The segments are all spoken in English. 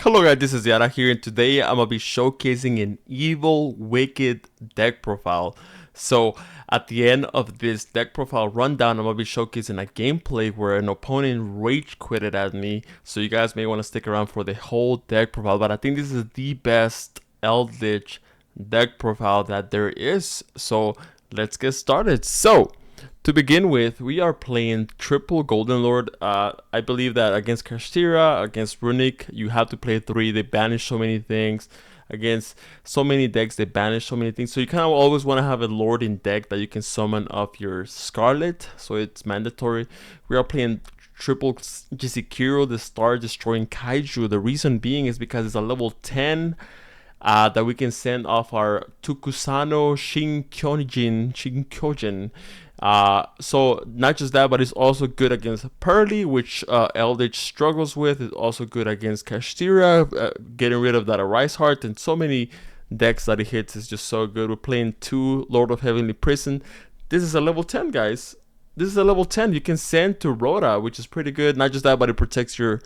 Hello guys, this is Yara here, and today I'm gonna be showcasing an evil, wicked deck profile. So at the end of this deck profile rundown, I'm gonna be showcasing a gameplay where an opponent rage quitted at me. So you guys may want to stick around for the whole deck profile, but I think this is the best Eldlich deck profile that there is. So let's get started. So to begin with, we are playing triple Golden Lord. I believe that against Kashtira, against Runic, you have to play 3. They banish so many things. Against so many decks, they banish so many things. So you kind of always want to have a Lord in deck that you can summon off your Scarlet. So it's mandatory. We are playing triple Jizikiro, the Star Destroying Kaiju. The reason being is because it's a level 10. That we can send off our Tokusano Shinkyojin. So not just that, but it's also good against Pearly, which Eldlich struggles with. It's also good against Kashtira, getting rid of that Arise Heart, and so many decks that it hits is just so good. We're playing 2 Lord of Heavenly Prison. This is a level 10, guys. This is a level 10. You can send to Rhoda, which is pretty good. Not just that, but it protects your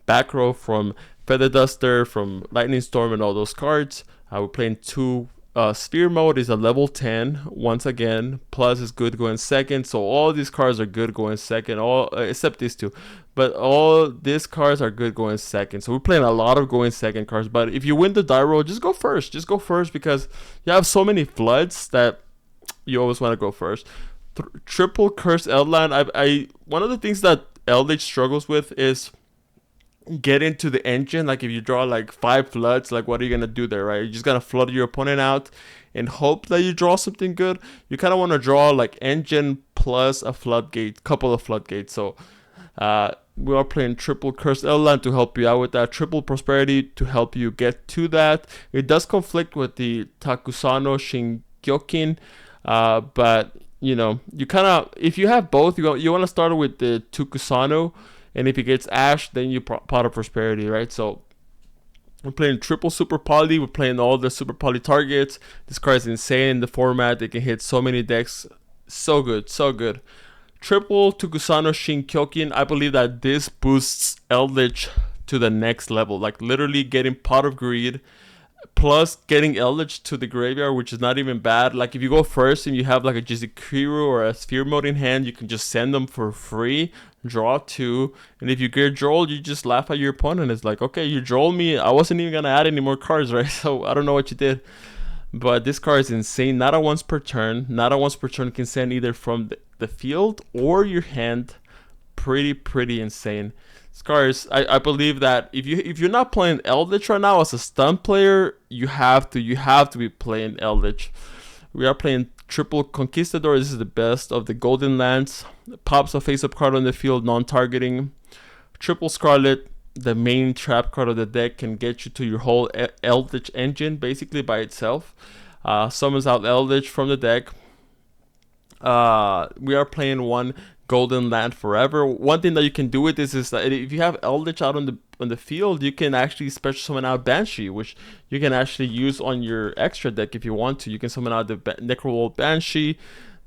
back row from Feather Duster, from Lightning Storm, and all those cards. We're playing 2 Sphere Mode is a level 10 once again. Plus is good going second. So all these cards are good going second, all except these 2. But all these cards are good going second. So we're playing a lot of going second cards. But if you win the die roll, just go first. Just go first because you have so many floods that you always want to go first. Triple Cursed Eldland. I one of the things that Eldlich struggles with is get into the engine. Like if you draw like 5 floods, like what are you gonna do there, right? You're just gonna flood your opponent out and hope that you draw something good. You kind of want to draw like engine plus a floodgate, couple of floodgates. So we are playing triple Cursed Eldland to help you out with that, triple Prosperity to help you get to that. It does conflict with the Takusano Shinkyokin, but you know, you kind of, if you have both, you want to start with the Tokusano. And if it gets Ash, then you Pot of Prosperity, right? So we're playing triple Super Poly. We're playing all the Super Poly targets. This card is insane in the format. It can hit so many decks. So good, so good. Triple Tokusano Shinkyokin. I believe that this boosts Eldlich to the next level. Like literally getting Pot of Greed, plus getting Eldlich to the graveyard, which is not even bad. Like if you go first and you have like a Jizikiro or a Sphere Mode in hand, you can just send them for free, draw 2, and if you get drolled, you just laugh at your opponent. It's like, okay, you drolled me, I wasn't even gonna add any more cards, right? So I don't know what you did. But this card is insane. Not a once per turn. Not a once per turn can send either from the field or your hand. Pretty insane. Scars, I believe that if you're not playing Eldlich right now as a stun player, you have to be playing Eldlich. We are playing triple Conquistador. This is the best of the Golden Lands. Pops a face-up card on the field, non-targeting. Triple Scarlet, the main trap card of the deck, can get you to your whole Eldlich engine basically by itself. Summons out Eldlich from the deck. We are playing 1 Golden Land Forever. One thing that you can do with this is that if you have Eldlich out on the field, you can actually special summon out Banshee, which you can actually use on your extra deck if you want to. You can summon out the Necroworld Banshee.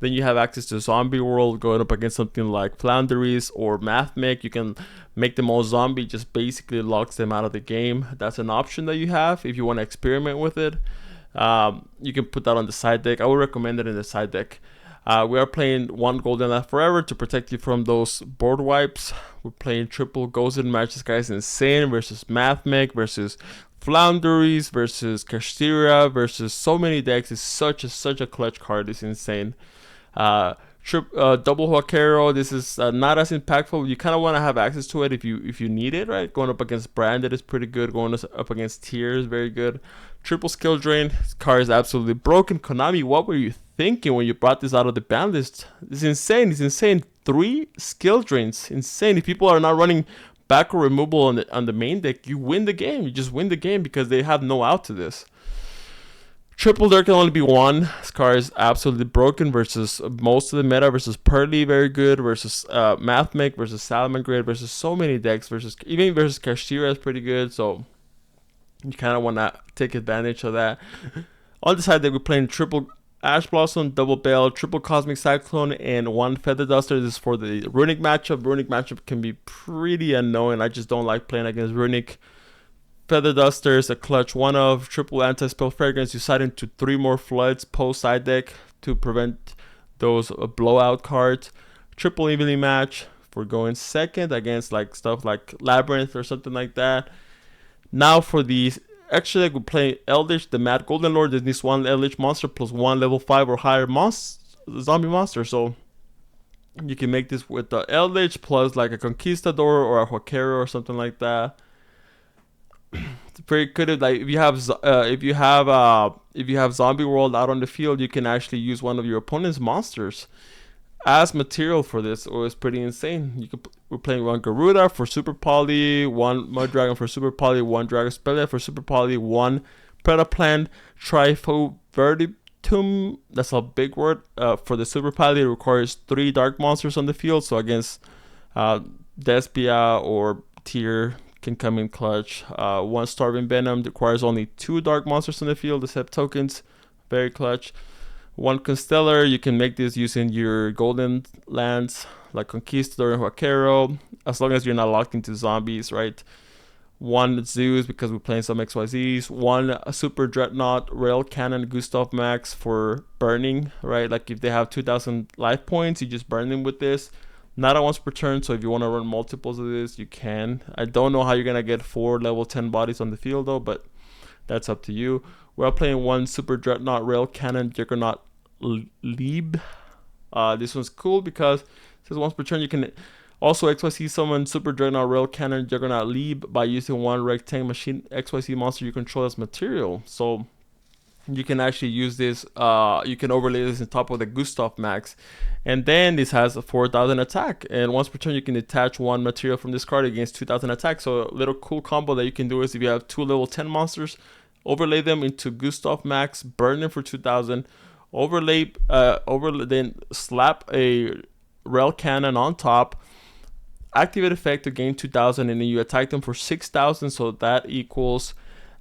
Then you have access to Zombie World going up against something like Flounderies or Mathmech. You can make them all zombie, just basically locks them out of the game. That's an option that you have if you want to experiment with it. You can put that on the side deck. I would recommend it in the side deck. We are playing 1 Golden Land Forever to protect you from those board wipes. We're playing triple Gozen Match. This guy's insane versus Mathmech, versus Flounderies, versus Kashtira, versus so many decks. It's such a clutch card. It's insane. Double Huakero. This is not as impactful. You kind of want to have access to it if you need it, right? Going up against Branded is pretty good. Going up against Tier is very good. Triple Skill Drain. This card is absolutely broken. Konami, what were you thinking when you brought this out of the ban list? It's insane. It's insane. 3 skill drains. Insane. If people are not running back or removal on the main deck, you win the game. You just win the game because they have no out to this. Triple there can only be 1. This card is absolutely broken versus most of the meta, versus Pearly, very good, versus Mathmech, versus Salamangreat, versus so many decks, versus Kashtira is pretty good. So you kind of want to take advantage of that. On the side that we're playing triple Ash Blossom, double Bale, triple Cosmic Cyclone, and 1 Feather Duster. This is for the Runic matchup. Runic matchup can be pretty annoying. I just don't like playing against Runic. Feather Duster is a clutch one of. Triple anti-spell fragrance. You side into 3 more floods post side deck to prevent those blowout cards. Triple evenly match for going second against like stuff like Labyrinth or something like that. Now for the extra deck, we play Eldlich, the Mad Golden Lord. There's this one Eldlich monster plus 1 level 5 or higher zombie monster. So you can make this with the Eldlich plus like a Conquistador or a Huaquero or something like that. It's very good. Like if you have Zombie World out on the field, you can actually use one of your opponent's monsters as material for this. Or it's pretty insane. We're playing 1 Garuda for Super Poly, 1 Mud Dragon for Super Poly, 1 Dragon Spellia for Super Poly, 1 Predaplant, Trifo Verditum. That's a big word. For the Super Poly, it requires 3 dark monsters on the field. So against Despia or Tyr can come in clutch. 1 Starving Venom requires only 2 dark monsters on the field, except tokens. Very clutch. 1 Constellar, you can make this using your golden lands like Conquistador and Huaquero, as long as you're not locked into zombies, right? 1 Zeus because we're playing some XYZs. 1 Super Dreadnought Rail Cannon Gustav Max for burning, right? Like if they have 2,000 life points, you just burn them with this. Not at once per turn, so if you want to run multiples of this, you can. I don't know how you're going to get 4 level 10 bodies on the field though, but that's up to you. We're playing 1 Super Dreadnought Rail Cannon Juggernaut Lieb. This one's cool because it says once per turn you can also XYZ summon Super Dreadnought Rail Cannon Juggernaut Lieb by using 1 Rectangle Machine XYZ monster you control as material. So you can actually use this, you can overlay this on top of the Gustav Max, and then this has a 4,000 attack, and once per turn you can detach 1 material from this card against 2,000 attack. So a little cool combo that you can do is if you have 2 level 10 monsters, overlay them into Gustav Max, burn them for 2,000, overlay then slap a Rail Cannon on top, activate effect to gain 2,000, and then you attack them for 6,000. So that equals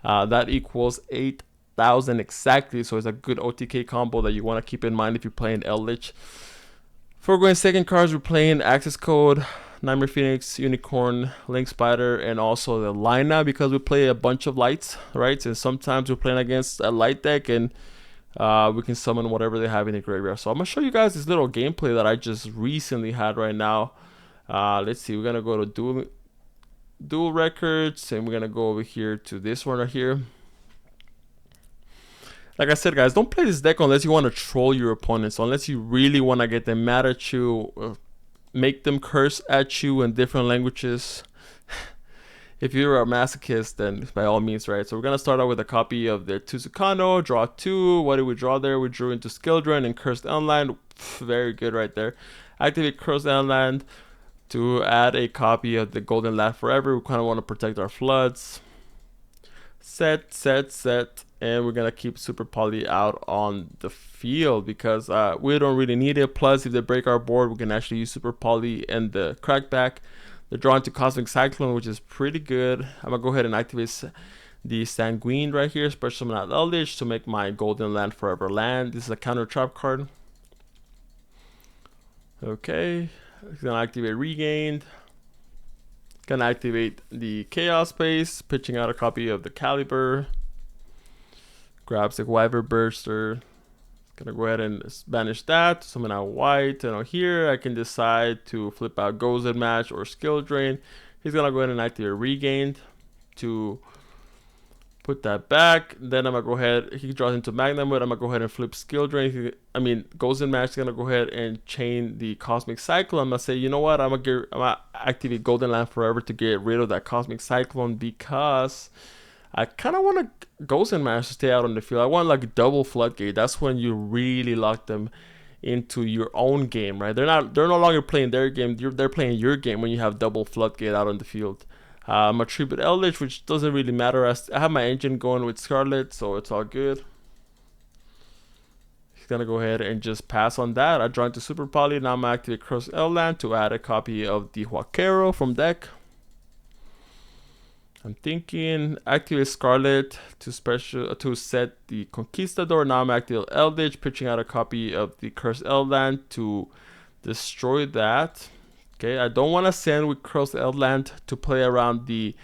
8,000 exactly. So it's a good OTK combo that you want to keep in mind if you're playing Eldlich. For going second cards, we're playing Access Code, Nightmare Phoenix, Unicorn, Link Spider, and also the Lina because we play a bunch of lights, right? And sometimes we're playing against a light deck and we can summon whatever they have in the graveyard. So I'm going to show you guys this little gameplay that I just recently had right now. Let's see, we're going to go to dual records, and we're going to go over here to this one right here. Like I said, guys, don't play this deck unless you want to troll your opponents, unless you really want to get them mad at you, make them curse at you in different languages. If you're a masochist, then by all means, right? So we're going to start out with a copy of the Tuzukano, draw 2. What did we draw there? We drew into Skildrun and Cursed Endland. Very good right there. Activate Cursed Endland to add a copy of the Golden Laugh Forever. We kind of want to protect our floods. Set. And we're going to keep Super Poly out on the field because we don't really need it. Plus, if they break our board, we can actually use Super Poly and the Crackback. They're drawn to Cosmic Cyclone, which is pretty good. I'm going to go ahead and activate the Sanguine right here. Special Summon out Eldlich to make my Golden Land Forever land. This is a counter trap card. Okay. It's going to activate Regained. Going to activate the Chaos Space, pitching out a copy of the Caliber. Grabs the Wyvern Burster. Gonna go ahead and banish that. Summon out white. And here I can decide to flip out Gozen Match or Skill Drain. He's gonna go ahead and activate Regained to put that back. Then I'm gonna go ahead. He draws into Magnamud. I'm gonna go ahead and flip Skill Drain. Gozen Match is gonna go ahead and chain the Cosmic Cyclone. I'm gonna say, you know what? I'm gonna activate Golden Land Forever to get rid of that Cosmic Cyclone because I kind of want to Gozen Match to stay out on the field. I want like a double Floodgate. That's when you really lock them into your own game, right? They're no longer playing their game. They're playing your game when you have double Floodgate out on the field. I'm a tribute Eldlich, which doesn't really matter. I have my engine going with Scarlet, so it's all good. He's gonna go ahead and just pass on that. I draw into Super Poly. Now I'm gonna activate Cross Eldland to add a copy of the Huaquero from deck. I'm thinking activate Scarlet to set the Conquistador. Now I'm activating Eldlich, pitching out a copy of the Cursed Eldland to destroy that. Okay, I don't want to send with Cursed Eldland to play around the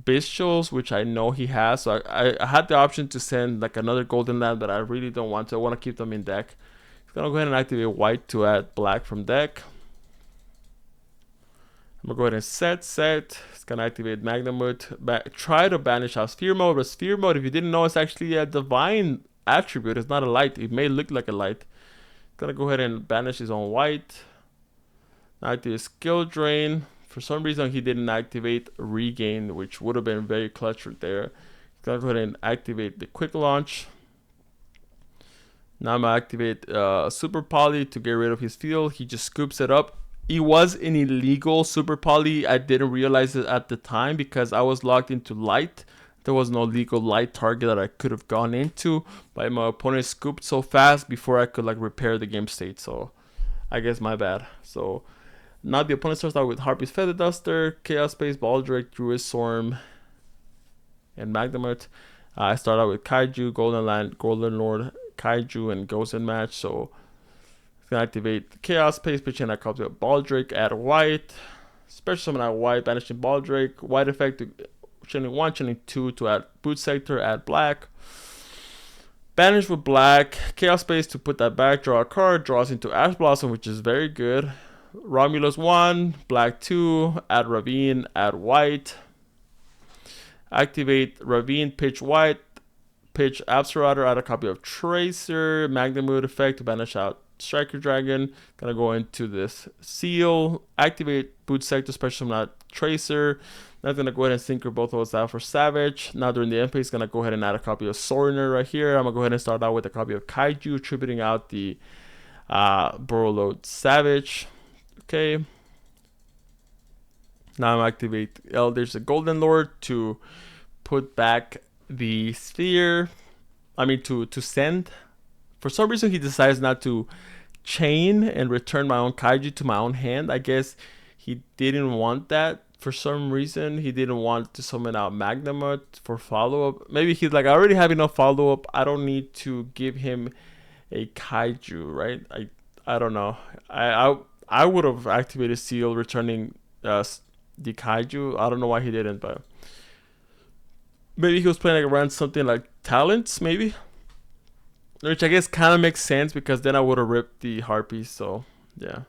Bestials, which I know he has. So I had the option to send like another golden land, but I really don't want to. I want to keep them in deck. He's gonna go ahead and activate white to add black from deck. I'm gonna go ahead and set. It's gonna activate Magnamut. Try to banish out Sphere Mode, but Sphere Mode, if you didn't know, it's actually a divine attribute. It's not a light. It may look like a light. Gonna go ahead and banish his own white. Now activate Skill Drain. For some reason, he didn't activate Regain, which would have been very clutch right there. Gonna go ahead and activate the Quick Launch. Now I'm gonna activate Super Poly to get rid of his field. He just scoops it up. It was an illegal Super Poly. I didn't realize it at the time because I was locked into light. There was no legal light target that I could have gone into, but my opponent scooped so fast before I could like repair the game state. So I guess my bad. So now the opponent starts out with Harpy's Feather Duster, Chaos Space, Baldric, Druid Storm, and Magnamut. I start out with Kaiju, Golden Land, Golden Lord, Kaiju, and Ghost in Match. So it's gonna activate Chaos Space, pitch in a copy of Baldric, add white, special summon out white, banishing Baldric, white effect to chaining 1, chaining 2 to add Boot Sector, add black. Banish with black, Chaos Space to put that back, draw a card, draws into Ash Blossom, which is very good. Romulus 1, black 2, add Ravine, add white. Activate Ravine, pitch white, pitch Abserator, add a copy of Tracer, Magnamut effect to banish out Striker Dragon. Gonna go into this Seal, activate Boot Sector, special summon out Tracer. Now I'm gonna go ahead and synchro both of those out for Savage. Now during the end phase, gonna go ahead and add a copy of Sorner right here. I'm gonna go ahead and start out with a copy of Kaiju, attributing out the Burrowload Savage. Okay. Now I'm activate Eldlich the Golden Lord to put back the sphere. To send. For some reason he decides not to chain and return my own Kaiju to my own hand. I guess he didn't want that. For some reason he didn't want to summon out Magnamut for follow-up. Maybe he's like, I already have enough follow-up. I don't need to give him a Kaiju, right? I don't know. I would have activated Seal, returning the Kaiju. I don't know why he didn't, but maybe he was playing like around something like Talents, maybe, which I guess kind of makes sense because then I would have ripped the Harpies. So yeah,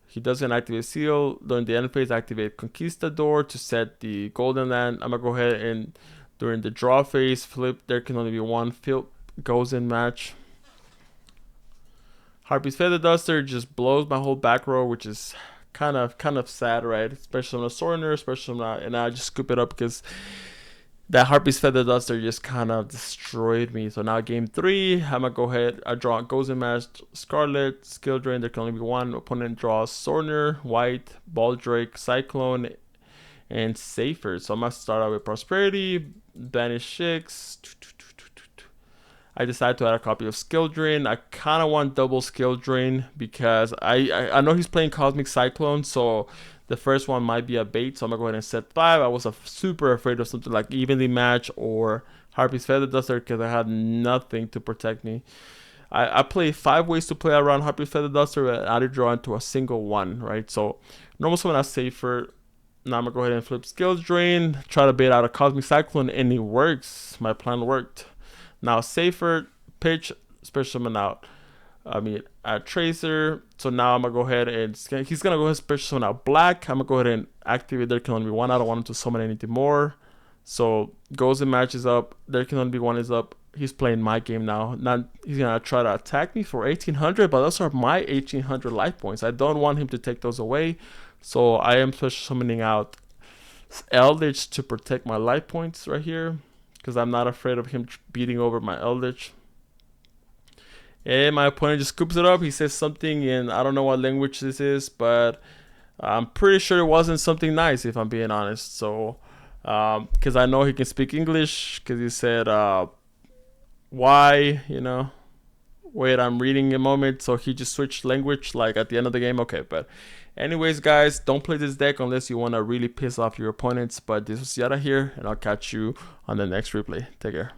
he doesn't activate Seal. During the end phase, activate Conquistador to set the Golden Land. I'm gonna go ahead and during the draw phase flip. There can only be one flip. Goes in match. Harpy's Feather Duster just blows my whole back row, which is kind of sad, right? Especially on a Sorner, and I just scoop it up because that Harpy's Feather Duster just kind of destroyed me. So now game 3, I'm gonna go ahead. I draw Goes in Match, Scarlet, Skill Drain. There can only be one. Opponent draws Sorner, White, Baldric, Cyclone, and Safer. So I'm gonna start out with Prosperity, banish 6. I decided to add a copy of Skill Drain. I kind of want double Skill Drain because I know he's playing Cosmic Cyclone, so the first one might be a bait. So I'm going to go ahead and set 5. I was super afraid of something like Evenly Match or Harpy's Feather Duster because I had nothing to protect me. I play 5 ways to play around Harpy's Feather Duster, and I did draw into a single one, right? So normal summon as Safer. Now I'm going to go ahead and flip Skill Drain, try to bait out a Cosmic Cyclone, and it works. My plan worked. Now Safer, pitch, special summon out. Tracer. So now I'm gonna go ahead and he's gonna go ahead and special summon out black. I'm gonna go ahead and activate. There can only be one. I don't want him to summon anything more. So Goes and matches up. There can only be one is up. He's playing my game now. He's gonna try to attack me for 1800, but those are my 1800 life points. I don't want him to take those away. So I am special summoning out Eldlich to protect my life points right here, because I'm not afraid of him beating over my Eldlich. And my opponent just scoops it up. He says something in, I don't know what language this is, but I'm pretty sure it wasn't something nice, if I'm being honest. So, because I know he can speak English, because he said, why, wait, I'm reading a moment. So he just switched language, like at the end of the game. Okay, but anyways, guys, don't play this deck unless you want to really piss off your opponents. But this was Yada here, and I'll catch you on the next replay. Take care.